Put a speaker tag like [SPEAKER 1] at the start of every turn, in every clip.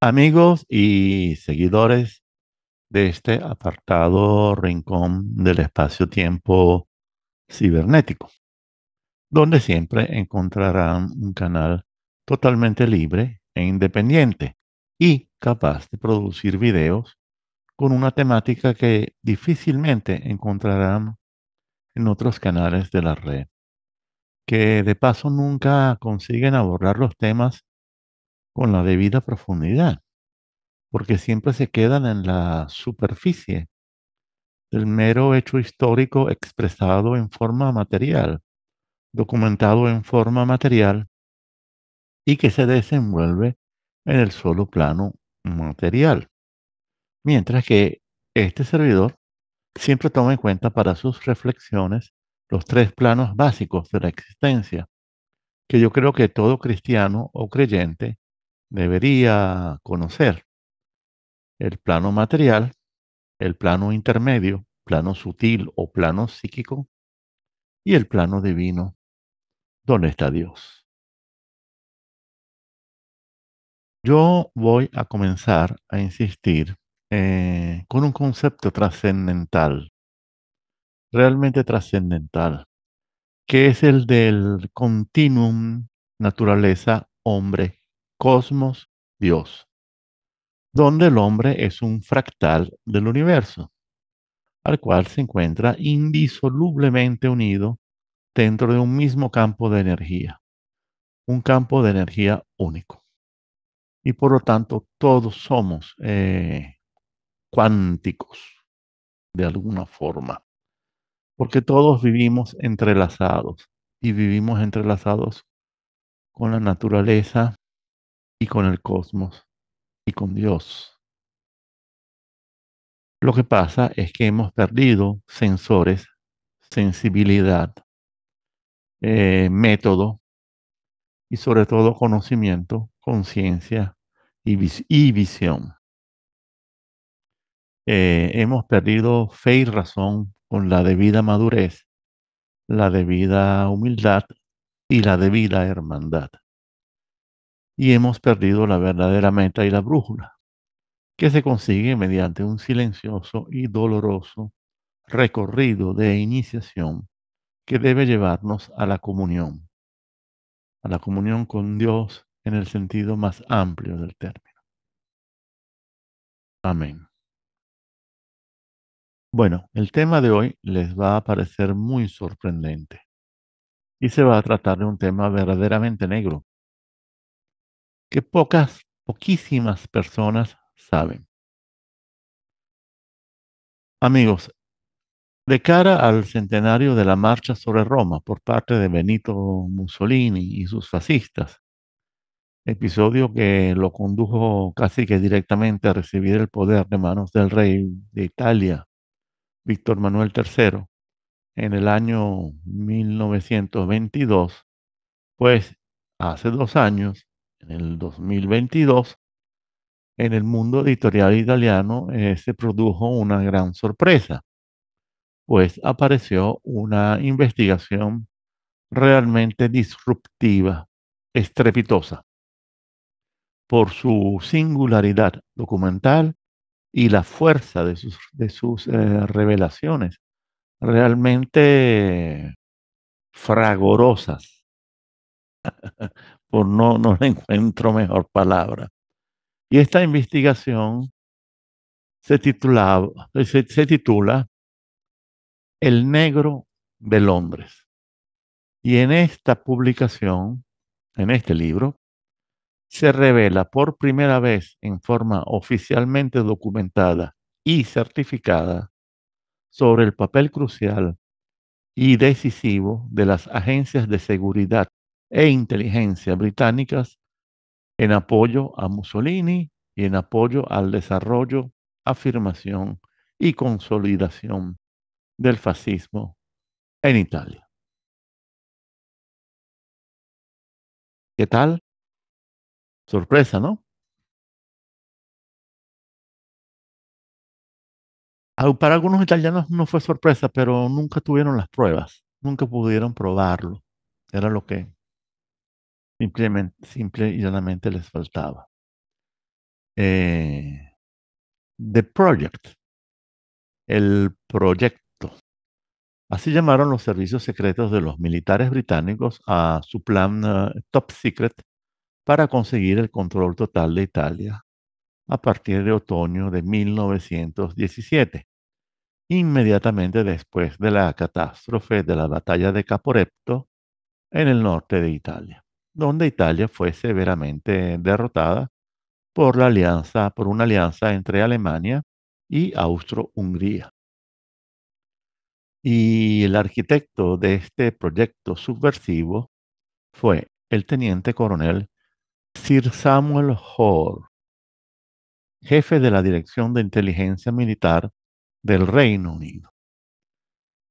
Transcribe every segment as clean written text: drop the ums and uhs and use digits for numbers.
[SPEAKER 1] Amigos y seguidores de este apartado rincón del espacio-tiempo cibernético, donde siempre encontrarán un canal totalmente libre e independiente y capaz de producir videos con una temática que difícilmente encontrarán en otros canales de la red, que de paso nunca consiguen abordar los temas con la debida profundidad, porque siempre se quedan en la superficie del mero hecho histórico expresado en forma material, documentado en forma material y que se desenvuelve en el solo plano material. Mientras que este servidor siempre toma en cuenta para sus reflexiones los tres planos básicos de la existencia, que yo creo que todo cristiano o creyente debería conocer: el plano material, el plano intermedio, plano sutil o plano psíquico, y el plano divino, donde está Dios. Yo voy a comenzar a insistir con un concepto trascendental, realmente trascendental, que es el del continuum naturaleza-hombre, cosmos, Dios, donde el hombre es un fractal del universo, al cual se encuentra indisolublemente unido dentro de un mismo campo de energía, un campo de energía único. Y por lo tanto todos somos cuánticos de alguna forma, porque todos vivimos entrelazados y vivimos entrelazados con la naturaleza y con el cosmos y con Dios. Lo que pasa es que hemos perdido sensores, sensibilidad, método y sobre todo conocimiento, conciencia y visión. Hemos perdido fe y razón con la debida madurez, la debida humildad y la debida hermandad. Y hemos perdido la verdadera meta y la brújula, que se consigue mediante un silencioso y doloroso recorrido de iniciación que debe llevarnos a la comunión con Dios en el sentido más amplio del término. Amén. Bueno, el tema de hoy les va a parecer muy sorprendente y se va a tratar de un tema verdaderamente negro que poquísimas personas saben. Amigos, de cara al centenario de la marcha sobre Roma por parte de Benito Mussolini y sus fascistas, episodio que lo condujo casi que directamente a recibir el poder de manos del rey de Italia, Víctor Manuel III, en el año 1922, pues hace 2 años, en el 2022, en el mundo editorial italiano se produjo una gran sorpresa, pues apareció una investigación realmente disruptiva, estrepitosa, por su singularidad documental y la fuerza de sus revelaciones, realmente fragorosas, por no le encuentro mejor palabra. Y esta investigación se titula El negro de Londres. Y en esta publicación, en este libro, se revela por primera vez en forma oficialmente documentada y certificada sobre el papel crucial y decisivo de las agencias de seguridad e inteligencia británicas en apoyo a Mussolini y en apoyo al desarrollo, afirmación y consolidación del fascismo en Italia. ¿Qué tal? Sorpresa, ¿no? Para algunos italianos no fue sorpresa, pero nunca tuvieron las pruebas, nunca pudieron probarlo. Era lo que simple y llanamente les faltaba. eh, The Project, el proyecto. Así llamaron los servicios secretos de los militares británicos a su plan Top Secret para conseguir el control total de Italia a partir de otoño de 1917, inmediatamente después de la catástrofe de la batalla de Caporetto en el norte de Italia, donde Italia fue severamente derrotada por una alianza entre Alemania y Austro-Hungría. Y el arquitecto de este proyecto subversivo fue el teniente coronel Sir Samuel Hoare, jefe de la Dirección de Inteligencia Militar del Reino Unido.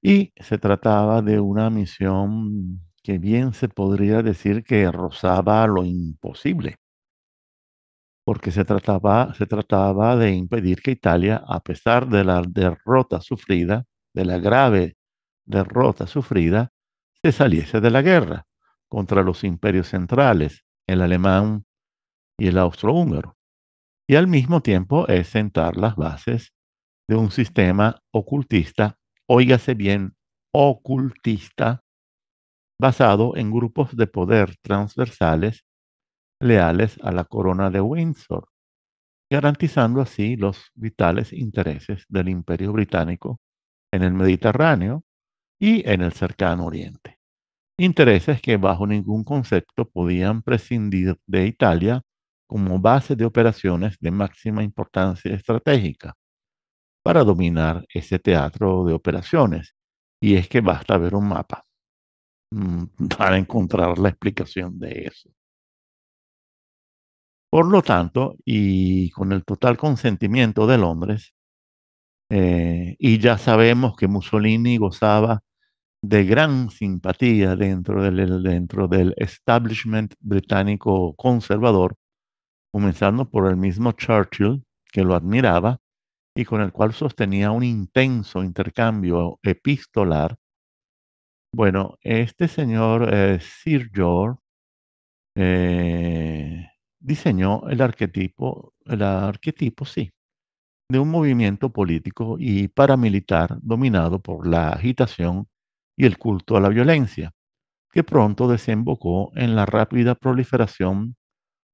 [SPEAKER 1] Y se trataba de una misión que bien se podría decir que rozaba lo imposible, porque se trataba de impedir que Italia, a pesar de la derrota sufrida, de la grave derrota sufrida, se saliese de la guerra contra los imperios centrales, el alemán y el austrohúngaro, y al mismo tiempo es sentar las bases de un sistema ocultista, óigase bien, ocultista, basado en grupos de poder transversales leales a la corona de Windsor, garantizando así los vitales intereses del Imperio Británico en el Mediterráneo y en el cercano Oriente. Intereses que bajo ningún concepto podían prescindir de Italia como base de operaciones de máxima importancia estratégica para dominar ese teatro de operaciones. Y es que basta ver un mapa para encontrar la explicación de eso. Por lo tanto, y con el total consentimiento de Londres, y ya sabemos que Mussolini gozaba de gran simpatía dentro del establishment británico conservador, comenzando por el mismo Churchill, que lo admiraba y con el cual sostenía un intenso intercambio epistolar. Bueno, este señor Sir George diseñó el arquetipo, sí, de un movimiento político y paramilitar dominado por la agitación y el culto a la violencia, que pronto desembocó en la rápida proliferación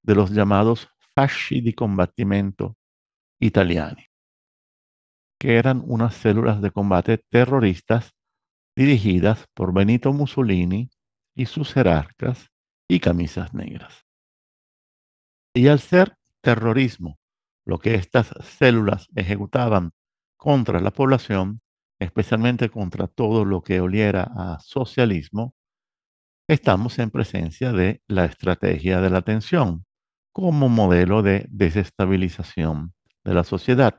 [SPEAKER 1] de los llamados fasci di combattimento italiani, que eran unas células de combate terroristas dirigidas por Benito Mussolini y sus jerarcas y camisas negras. Y al ser terrorismo lo que estas células ejecutaban contra la población, especialmente contra todo lo que oliera a socialismo, estamos en presencia de la estrategia de la tensión como modelo de desestabilización de la sociedad.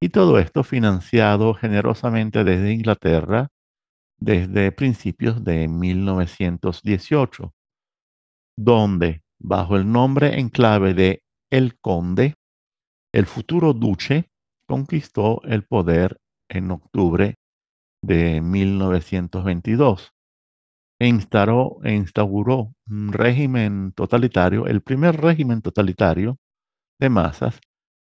[SPEAKER 1] Y todo esto financiado generosamente desde Inglaterra desde principios de 1918, donde, bajo el nombre en clave de El Conde, el futuro duce conquistó el poder en octubre de 1922 e instauró un régimen totalitario, el primer régimen totalitario de masas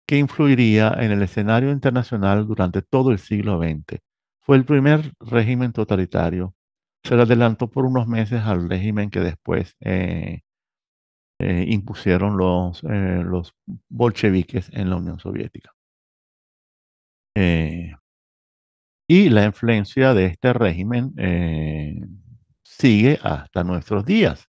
[SPEAKER 1] que influiría en el escenario internacional durante todo el siglo XX. Fue el primer régimen totalitario. Se le adelantó por unos meses al régimen que después impusieron los bolcheviques en la Unión Soviética. Eh, y la influencia de este régimen sigue hasta nuestros días,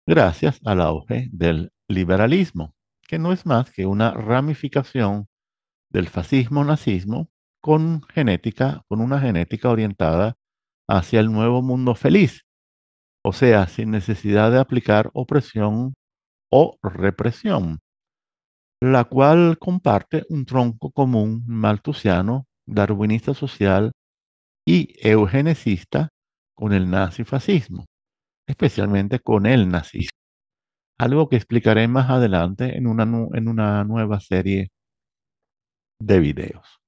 [SPEAKER 1] gracias al auge del liberalismo, que no es más que una ramificación del fascismo-nazismo con una genética orientada hacia el nuevo mundo feliz, o sea, sin necesidad de aplicar opresión o represión, la cual comparte un tronco común malthusiano, darwinista social y eugenicista con el nazifascismo, especialmente con el nazismo, algo que explicaré más adelante en una nueva serie de videos.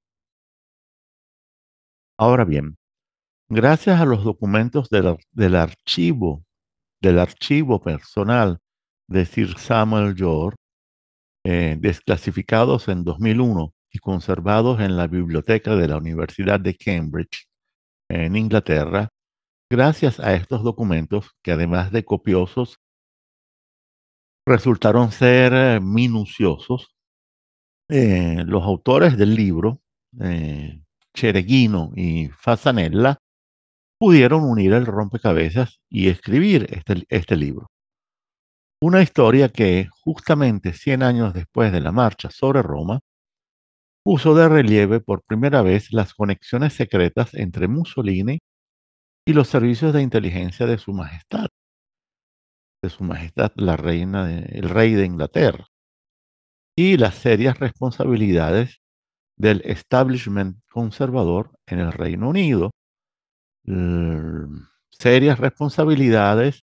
[SPEAKER 1] Ahora bien, gracias a los documentos del archivo personal de Sir Samuel George, desclasificados en 2001 y conservados en la biblioteca de la Universidad de Cambridge, en Inglaterra. Gracias a estos documentos, que además de copiosos, resultaron ser minuciosos, los autores del libro, eh, Cereghino y Fasanella, pudieron unir el rompecabezas y escribir este libro. Una historia que, justamente 100 años después de la marcha sobre Roma, puso de relieve por primera vez las conexiones secretas entre Mussolini y los servicios de inteligencia de Su Majestad la Reina, el Rey de Inglaterra, y las serias responsabilidades del establishment conservador en el Reino Unido. Serias responsabilidades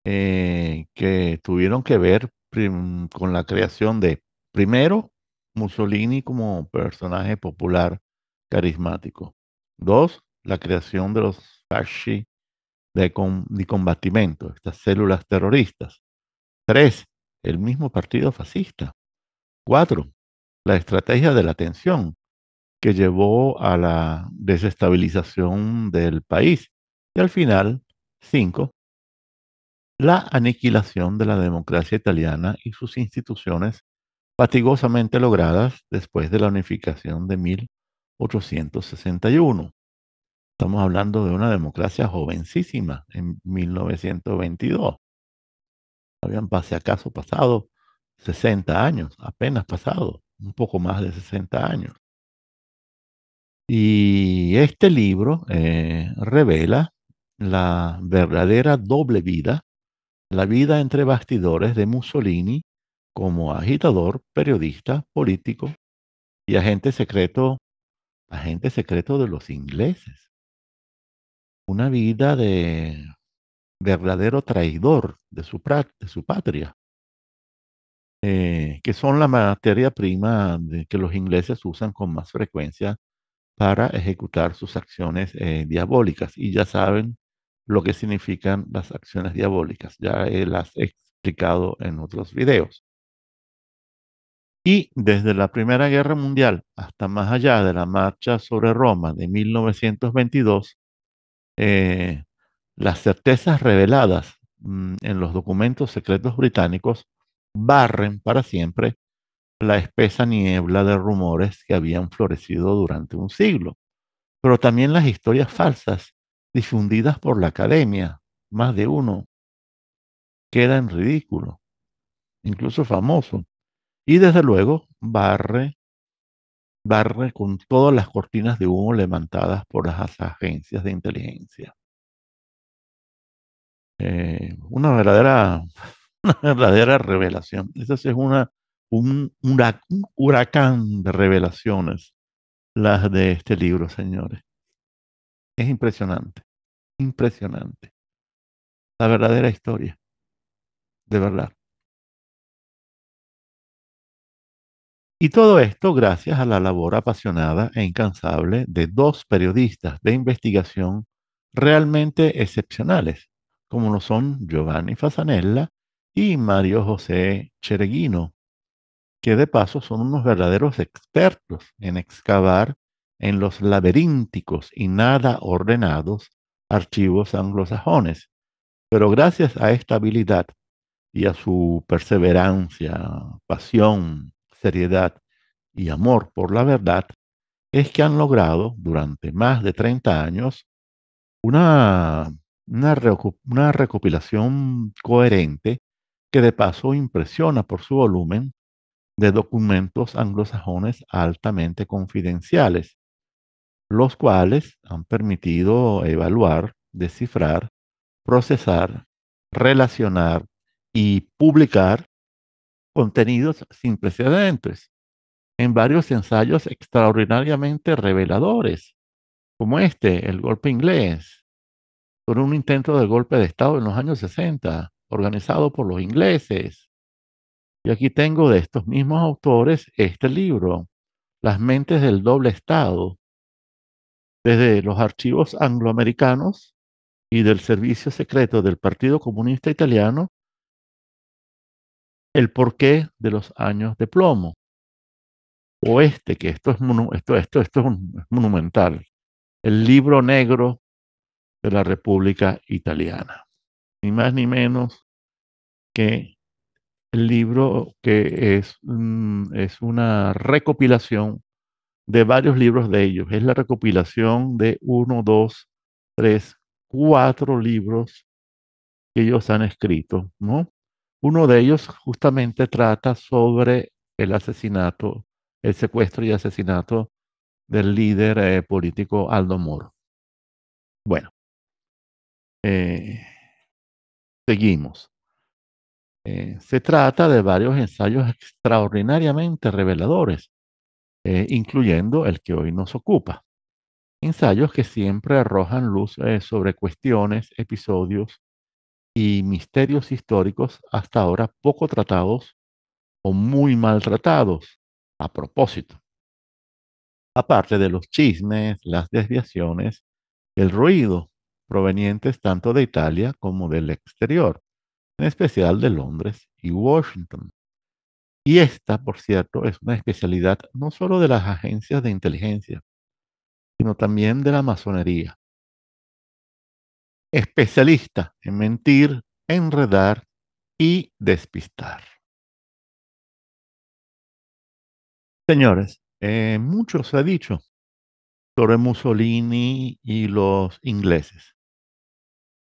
[SPEAKER 1] que tuvieron que ver con la creación de, primero, Mussolini como personaje popular carismático. Dos, la creación de los fasci di combattimento, estas células terroristas. Tres, el mismo partido fascista. Cuatro, la estrategia de la tensión que llevó a la desestabilización del país. Y al final, cinco, la aniquilación de la democracia italiana y sus instituciones fatigosamente logradas después de la unificación de 1861. Estamos hablando de una democracia jovencísima en 1922. Si acaso pasado 60 años, apenas pasado, un poco más de 60 años. Y este libro revela la verdadera doble vida, la vida entre bastidores de Mussolini como agitador, periodista, político y agente secreto de los ingleses. Una vida de verdadero traidor de su patria, que son la materia prima que los ingleses usan con más frecuencia para ejecutar sus acciones diabólicas. Y ya saben lo que significan las acciones diabólicas. Ya las he explicado en otros videos. Y desde la Primera Guerra Mundial hasta más allá de la marcha sobre Roma de 1922, eh, las certezas reveladas en los documentos secretos británicos barren para siempre la espesa niebla de rumores que habían florecido durante un siglo, pero también las historias falsas difundidas por la academia. Más de uno queda en ridículo, incluso famoso, y desde luego barre con todas las cortinas de humo levantadas por las agencias de inteligencia. Una verdadera, una verdadera revelación. Esa sí es un huracán de revelaciones, las de este libro, señores. Es impresionante, impresionante. La verdadera historia, de verdad. Y todo esto gracias a la labor apasionada e incansable de dos periodistas de investigación realmente excepcionales, como lo son Giovanni Fasanella y Mario José Chereguino, que de paso son unos verdaderos expertos en excavar en los laberínticos y nada ordenados archivos anglosajones. Pero gracias a esta habilidad y a su perseverancia, pasión, seriedad y amor por la verdad, es que han logrado durante más de 30 años una, una recopilación coherente que de paso impresiona por su volumen de documentos anglosajones altamente confidenciales, los cuales han permitido evaluar, descifrar, procesar, relacionar y publicar contenidos sin precedentes en varios ensayos extraordinariamente reveladores, como este, El golpe inglés, sobre un intento de golpe de Estado en los años 60, organizado por los ingleses. Y aquí tengo de estos mismos autores este libro, Las mentes del doble Estado, desde los archivos angloamericanos y del servicio secreto del Partido Comunista Italiano El porqué de los años de plomo, o que esto es, esto es monumental, el libro negro de la República Italiana. Ni más ni menos que el libro que es una recopilación de varios libros de ellos. Es la recopilación de uno, dos, tres, cuatro libros que ellos han escrito, ¿no? Uno de ellos justamente trata sobre el asesinato, el secuestro y asesinato del líder político Aldo Moro. Bueno, eh, seguimos. Se trata de varios ensayos extraordinariamente reveladores, incluyendo el que hoy nos ocupa. Ensayos que siempre arrojan luz sobre cuestiones, episodios y misterios históricos hasta ahora poco tratados o muy maltratados. A propósito, aparte de los chismes, las desviaciones, el ruido provenientes tanto de Italia como del exterior, en especial de Londres y Washington. Y esta, por cierto, es una especialidad no solo de las agencias de inteligencia, sino también de la masonería. Especialista en mentir, enredar y despistar. Señores, mucho se ha dicho sobre Mussolini y los ingleses,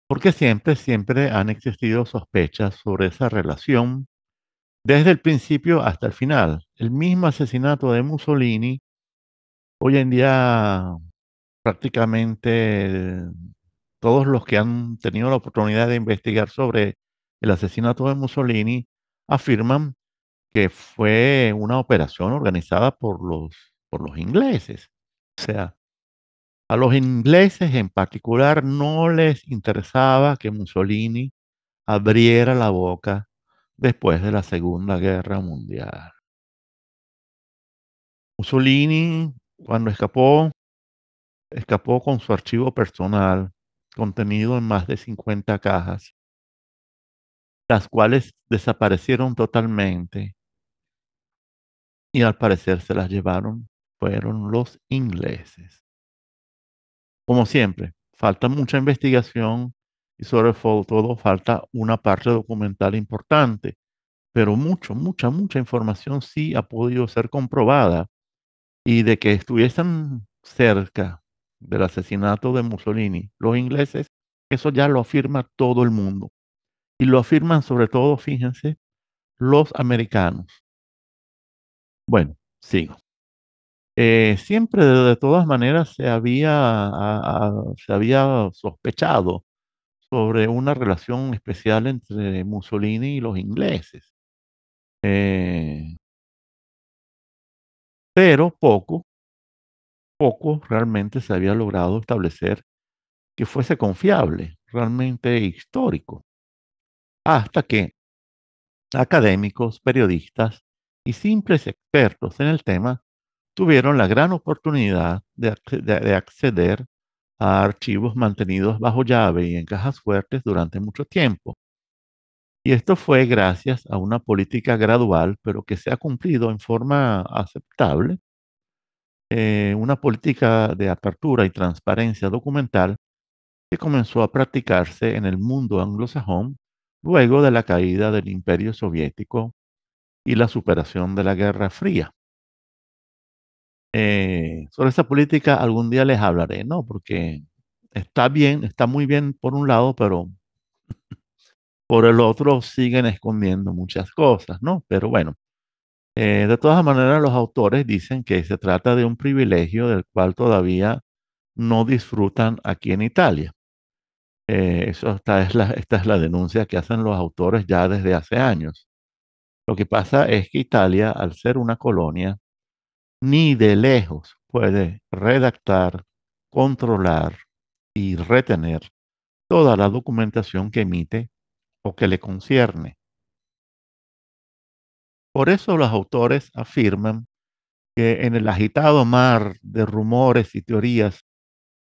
[SPEAKER 1] porque siempre han existido sospechas sobre esa relación desde el principio hasta el final. El mismo asesinato de Mussolini, hoy en día prácticamente todos los que han tenido la oportunidad de investigar sobre el asesinato de Mussolini afirman que fue una operación organizada por los ingleses. O sea, a los ingleses en particular no les interesaba que Mussolini abriera la boca después de la Segunda Guerra Mundial. Mussolini, cuando escapó con su archivo personal, contenido en más de 50 cajas, las cuales desaparecieron totalmente y al parecer se las llevaron, fueron los ingleses. Como siempre, falta mucha investigación y sobre todo falta una parte documental importante, pero mucha información sí ha podido ser comprobada y de que estuviesen cerca del asesinato de Mussolini, los ingleses, eso ya lo afirma todo el mundo. Y lo afirman sobre todo, fíjense, los americanos. Bueno, sigo. Siempre de todas maneras se había sospechado sobre una relación especial entre Mussolini y los ingleses. Eh, pero poco realmente se había logrado establecer que fuese confiable, realmente histórico, hasta que académicos, periodistas y simples expertos en el tema tuvieron la gran oportunidad de acceder a archivos mantenidos bajo llave y en cajas fuertes durante mucho tiempo. Y esto fue gracias a una política gradual, pero que se ha cumplido en forma aceptable, una política de apertura y transparencia documental que comenzó a practicarse en el mundo anglosajón luego de la caída del Imperio Soviético y la superación de la Guerra Fría. Sobre esa política algún día les hablaré, ¿no? Porque está bien, está muy bien por un lado, pero por el otro siguen escondiendo muchas cosas, ¿no? Pero bueno, de todas maneras los autores dicen que se trata de un privilegio del cual todavía no disfrutan aquí en Italia. Esta es la denuncia que hacen los autores ya desde hace años. Lo que pasa es que Italia, al ser una colonia, ni de lejos puede redactar, controlar y retener toda la documentación que emite o que le concierne. Por eso los autores afirman que en el agitado mar de rumores y teorías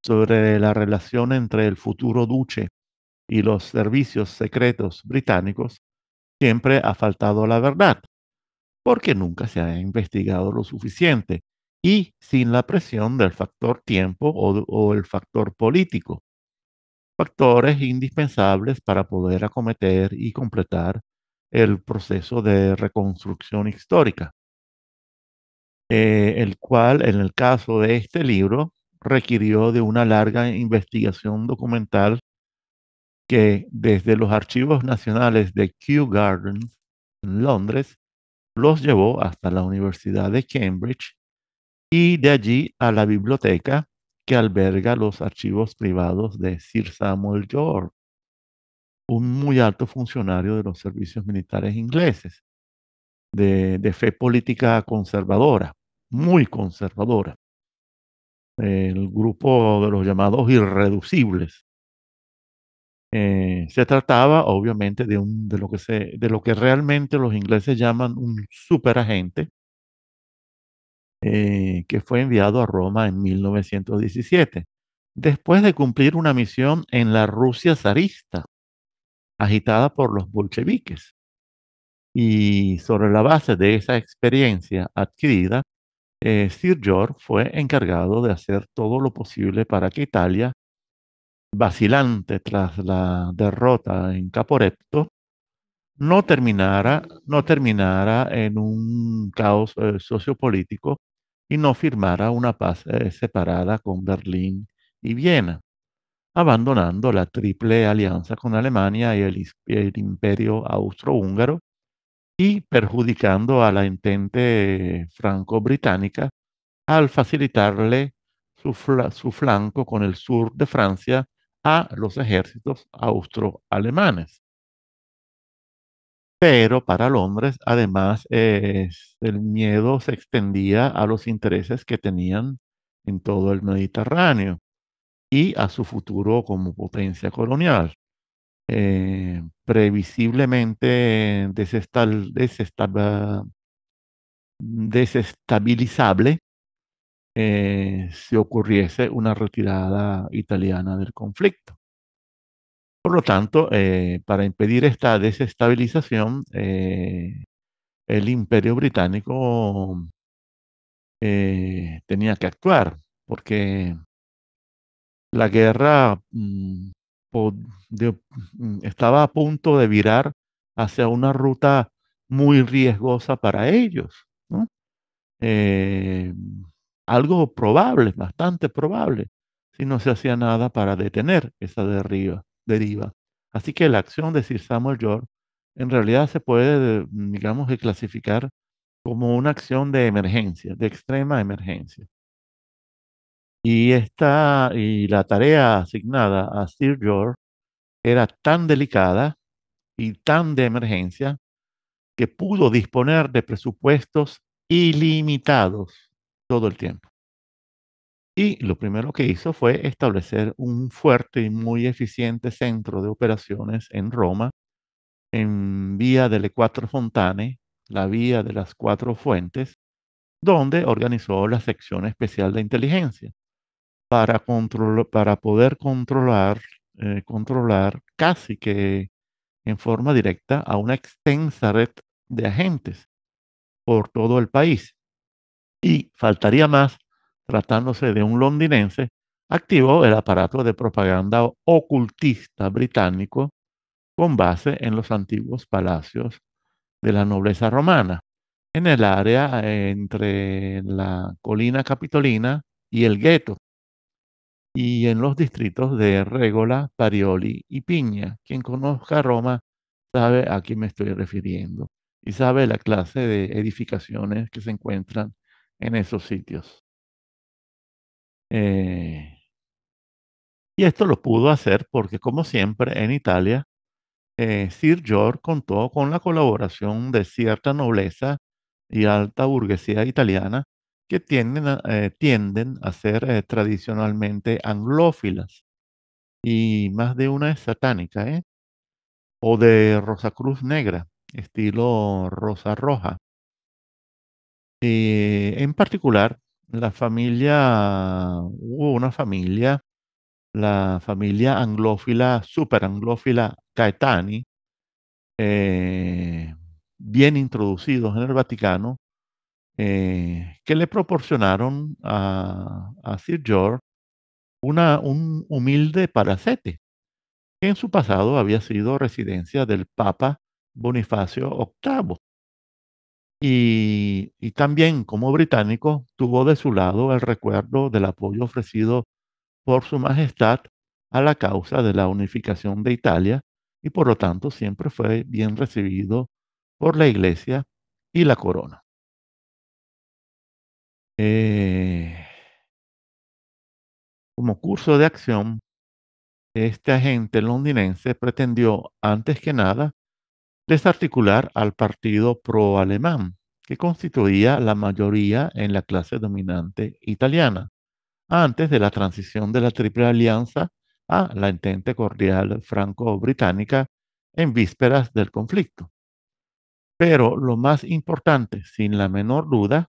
[SPEAKER 1] sobre la relación entre el futuro duce y los servicios secretos británicos, siempre ha faltado la verdad, porque nunca se ha investigado lo suficiente y sin la presión del factor tiempo o el factor político, factores indispensables para poder acometer y completar el proceso de reconstrucción histórica, el cual en el caso de este libro requirió de una larga investigación documental que desde los archivos nacionales de Kew Gardens en Londres los llevó hasta la Universidad de Cambridge y de allí a la biblioteca que alberga los archivos privados de Sir Samuel George, un muy alto funcionario de los servicios militares ingleses, de fe política conservadora, muy conservadora, el grupo de los llamados irreducibles. Se trataba, obviamente, de lo que realmente los ingleses llaman un superagente, que fue enviado a Roma en 1917, después de cumplir una misión en la Rusia zarista, agitada por los bolcheviques. Y sobre la base de esa experiencia adquirida, Sir George fue encargado de hacer todo lo posible para que Italia, vacilante tras la derrota en Caporetto, no terminara en un caos sociopolítico y no firmara una paz separada con Berlín y Viena, abandonando la triple alianza con Alemania y el imperio austrohúngaro y perjudicando a la entente franco-británica al facilitarle su flanco con el sur de Francia a los ejércitos austro-alemanes. Pero para Londres, además, el miedo se extendía a los intereses que tenían en todo el Mediterráneo y a su futuro como potencia colonial. Previsiblemente desestabilizable si ocurriese una retirada italiana del conflicto. Por lo tanto, para impedir esta desestabilización, el Imperio Británico tenía que actuar, porque la guerra po- de- estaba a punto de virar hacia una ruta muy riesgosa para ellos, ¿no? Eh, Algo probable, bastante probable, si no se hacía nada para detener esa deriva. Así que la acción de Sir Samuel George en realidad se puede, digamos, de clasificar como una acción de emergencia, de extrema emergencia. Y la tarea asignada a Sir George era tan delicada y tan de emergencia que pudo disponer de presupuestos ilimitados todo el tiempo. Y lo primero que hizo fue establecer un fuerte y muy eficiente centro de operaciones en Roma, en Vía delle Quattro Fontane, la Vía de las Cuatro Fuentes, donde organizó la sección especial de inteligencia para poder controlar casi que en forma directa a una extensa red de agentes por todo el país. Y faltaría más, tratándose de un londinense, activó el aparato de propaganda ocultista británico con base en los antiguos palacios de la nobleza romana, en el área entre la colina capitolina y el gueto, y en los distritos de Régola, Parioli y Piña. Quien conozca Roma sabe a quién me estoy refiriendo y sabe la clase de edificaciones que se encuentran en esos sitios. Eh, y esto lo pudo hacer porque, como siempre, en Italia, Sir George contó con la colaboración de cierta nobleza y alta burguesía italiana que tienden a ser tradicionalmente anglófilas, y más de una es satánica, ¿eh? O de Rosacruz Negra, estilo Rosa Roja. En particular, hubo una familia, la familia anglófila, super anglófila Caetani, eh, bien introducidos en el Vaticano, que le proporcionaron a Sir George un humilde palacete, que en su pasado había sido residencia del Papa Bonifacio VIII. Y también como británico tuvo de su lado el recuerdo del apoyo ofrecido por su majestad a la causa de la unificación de Italia y por lo tanto siempre fue bien recibido por la iglesia y la corona. Eh, Como curso de acción, este agente londinense pretendió, antes que nada, desarticular al partido pro-alemán, que constituía la mayoría en la clase dominante italiana, antes de la transición de la Triple Alianza a la entente cordial franco-británica en vísperas del conflicto. Pero lo más importante, sin la menor duda,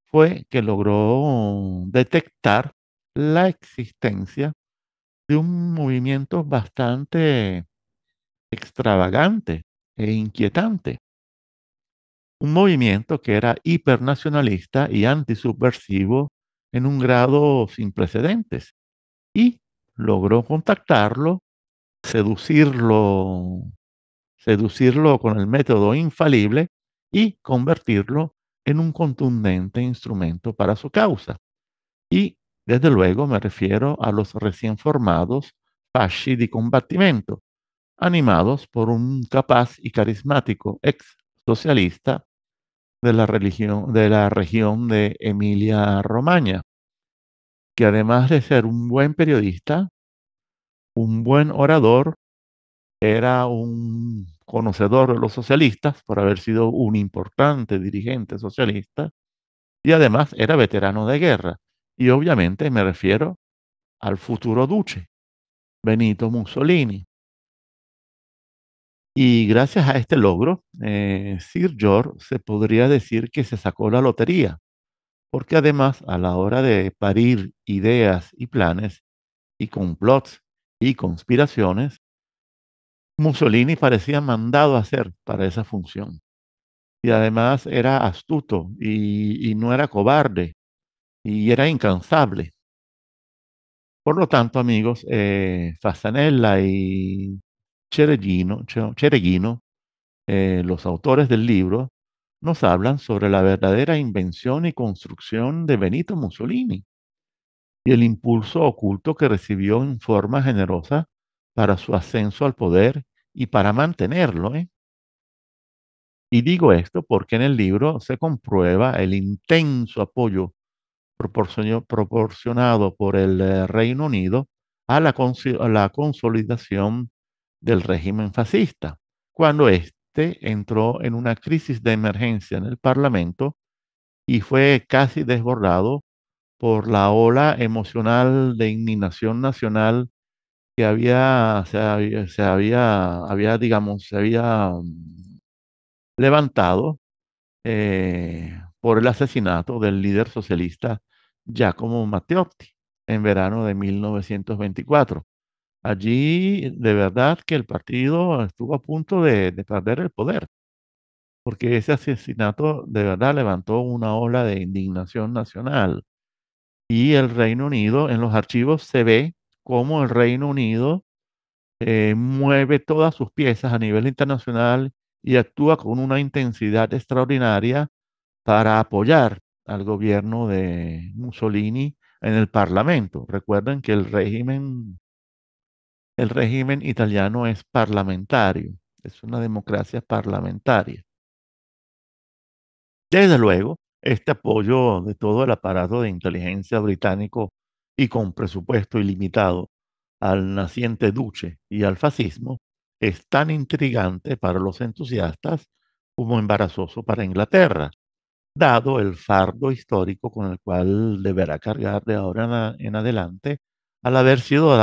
[SPEAKER 1] fue que logró detectar la existencia de un movimiento bastante extravagante e inquietante. Un movimiento que era hipernacionalista y antisubversivo en un grado sin precedentes. Y logró contactarlo, seducirlo, seducirlo con el método infalible y convertirlo en un contundente instrumento para su causa. Y desde luego me refiero a los recién formados fasci di combattimento, animados por un capaz y carismático ex socialista de la región de Emilia-Romagna, que además de ser un buen periodista, un buen orador, era un conocedor de los socialistas por haber sido un importante dirigente socialista y además era veterano de guerra. Y obviamente me refiero al futuro duce, Benito Mussolini. Y gracias a este logro, Sir George se podría decir que se sacó la lotería, porque además a la hora de parir ideas y planes y complots y conspiraciones, Mussolini parecía mandado a hacer para esa función. Y además era astuto y no era cobarde y era incansable. Por lo tanto, amigos, Fasanella y Cereghino, los autores del libro, nos hablan sobre la verdadera invención y construcción de Benito Mussolini y el impulso oculto que recibió en forma generosa para su ascenso al poder y para mantenerlo, ¿eh? Y digo esto porque en el libro se comprueba el intenso apoyo proporcionado por el Reino Unido a a la consolidación del régimen fascista, cuando éste entró en una crisis de emergencia en el Parlamento y fue casi desbordado por la ola emocional de indignación nacional que se había levantado por el asesinato del líder socialista Giacomo Matteotti en verano de 1924. Allí, de verdad que el partido estuvo a punto de perder el poder, porque ese asesinato de verdad levantó una ola de indignación nacional. Y el Reino Unido, en los archivos se ve cómo el Reino Unido mueve todas sus piezas a nivel internacional y actúa con una intensidad extraordinaria para apoyar al gobierno de Mussolini en el Parlamento. Recuerden que el régimen italiano es parlamentario, es una democracia parlamentaria. Desde luego, este apoyo de todo el aparato de inteligencia británico y con presupuesto ilimitado al naciente duce y al fascismo es tan intrigante para los entusiastas como embarazoso para Inglaterra, dado el fardo histórico con el cual deberá cargar de ahora en adelante al haber sido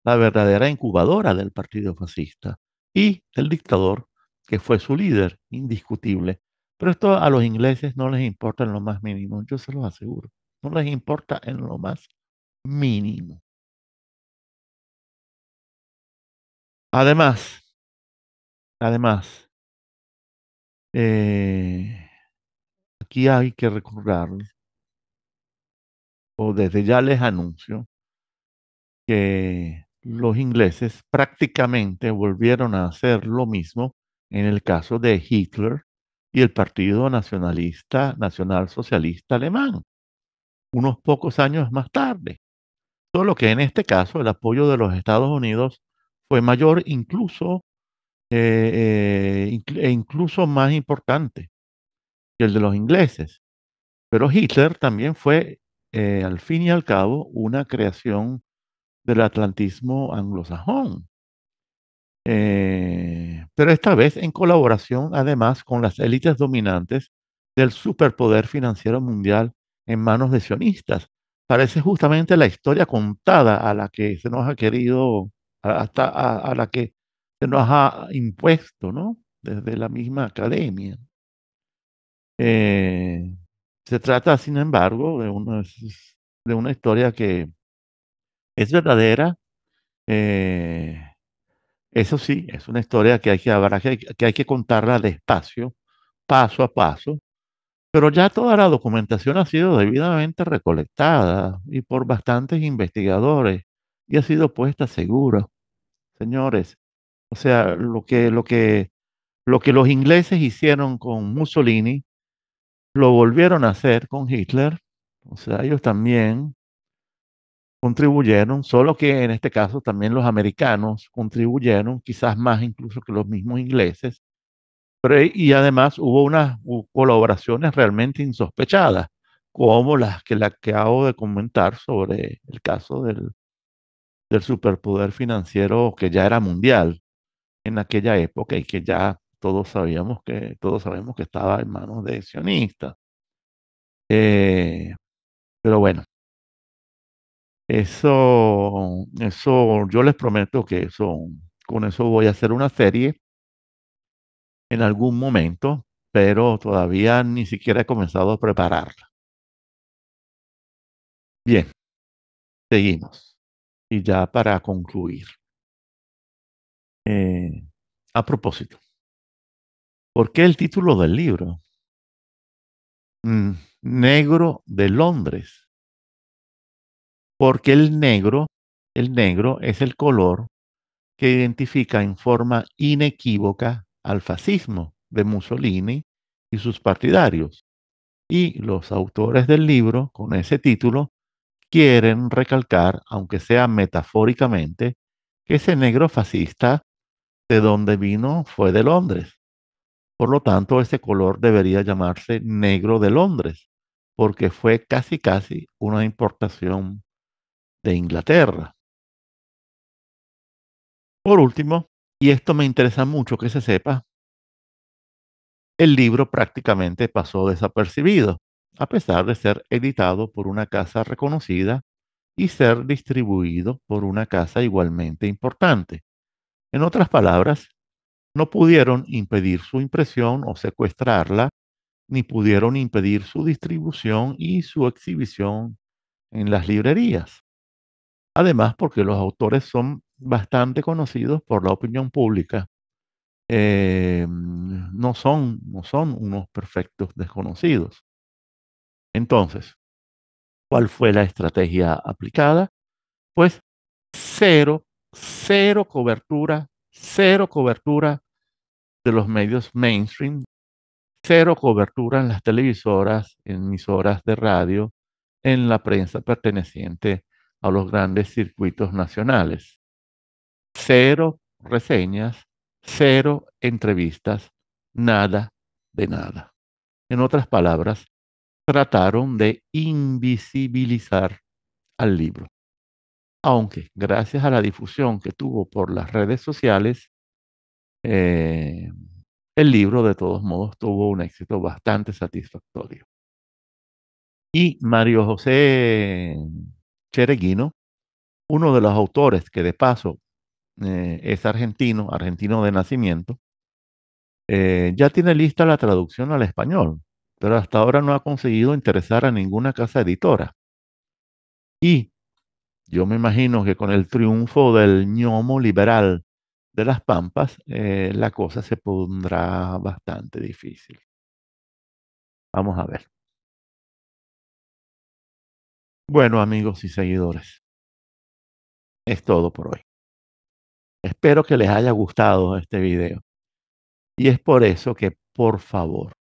[SPEAKER 1] la verdadera incubadora del partido fascista y el dictador que fue su líder, indiscutible. Pero esto a los ingleses no les importa en lo más mínimo, yo se los aseguro, no les importa en lo más mínimo. Además, Además, eh, aquí hay que recordar, o desde ya les anuncio, que los ingleses prácticamente volvieron a hacer lo mismo en el caso de Hitler y el Partido Nacionalista Nacional Socialista Alemán, unos pocos años más tarde. Solo que en este caso el apoyo de los Estados Unidos fue mayor, e incluso más importante que el de los ingleses. Pero Hitler también fue, al fin y al cabo, una creación del atlantismo anglosajón. Pero esta vez en colaboración además con las élites dominantes del superpoder financiero mundial en manos de sionistas. Parece justamente la historia contada a la que se nos ha querido, a la que se nos ha impuesto, ¿no? Desde la misma academia. Eh, Se trata, sin embargo, de una historia que es verdadera. eh, Eso sí, es una historia que hay que contarla despacio, paso a paso, pero ya toda la documentación ha sido debidamente recolectada y por bastantes investigadores y ha sido puesta segura, señores. O sea, lo que los ingleses hicieron con Mussolini, lo volvieron a hacer con Hitler. O sea, ellos también contribuyeron, solo que en este caso también los americanos contribuyeron, quizás más incluso que los mismos ingleses. Pero, y además hubo colaboraciones realmente insospechadas, como las que acabo de comentar sobre el caso del superpoder financiero que ya era mundial en aquella época y que ya todos sabemos que estaba en manos de sionistas. Eh, pero bueno, yo les prometo que con eso voy a hacer una serie en algún momento, pero todavía ni siquiera he comenzado a prepararla. Bien, seguimos. Y ya para concluir, eh, a propósito, ¿por qué el título del libro? Negro de Londres. Porque el negro es el color que identifica en forma inequívoca al fascismo de Mussolini y sus partidarios. Y los autores del libro, con ese título, quieren recalcar, aunque sea metafóricamente, que ese negro fascista de donde vino fue de Londres. Por lo tanto, ese color debería llamarse negro de Londres, porque fue casi una importación de Inglaterra. Por último, y esto me interesa mucho que se sepa, el libro prácticamente pasó desapercibido, a pesar de ser editado por una casa reconocida y ser distribuido por una casa igualmente importante. En otras palabras, no pudieron impedir su impresión o secuestrarla, ni pudieron impedir su distribución y su exhibición en las librerías. Además, porque los autores son bastante conocidos por la opinión pública. No son unos perfectos desconocidos. Entonces, ¿cuál fue la estrategia aplicada? Pues cero, cero cobertura de los medios mainstream, cero cobertura en las televisoras, emisoras de radio, en la prensa perteneciente a los grandes circuitos nacionales. Cero reseñas, cero entrevistas, nada de nada. En otras palabras, trataron de invisibilizar al libro. Aunque gracias a la difusión que tuvo por las redes sociales, eh, el libro de todos modos tuvo un éxito bastante satisfactorio. Y Mario José Chereguino, uno de los autores que de paso es argentino, argentino de nacimiento, ya tiene lista la traducción al español, pero hasta ahora no ha conseguido interesar a ninguna casa editora. Y yo me imagino que con el triunfo del ñomo liberal de las Pampas, la cosa se pondrá bastante difícil. Vamos a ver. Bueno, amigos y seguidores, es todo por hoy. Espero que les haya gustado este video. Y es por eso que, por favor,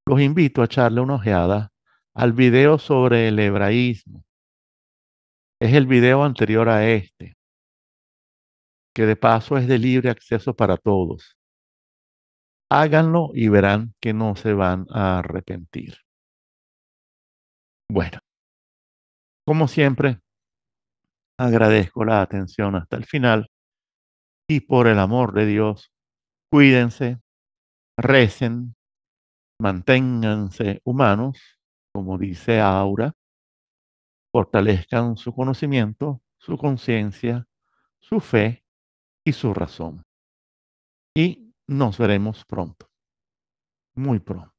[SPEAKER 1] los invito a echarle una ojeada al video sobre el hebraísmo. Es el video anterior a este, que de paso es de libre acceso para todos. Háganlo y verán que no se van a arrepentir. Bueno, como siempre, agradezco la atención hasta el final y por el amor de Dios, cuídense, recen, manténganse humanos, como dice Aura, fortalezcan su conocimiento, su conciencia, su fe y su razón. Y nos veremos pronto, muy pronto.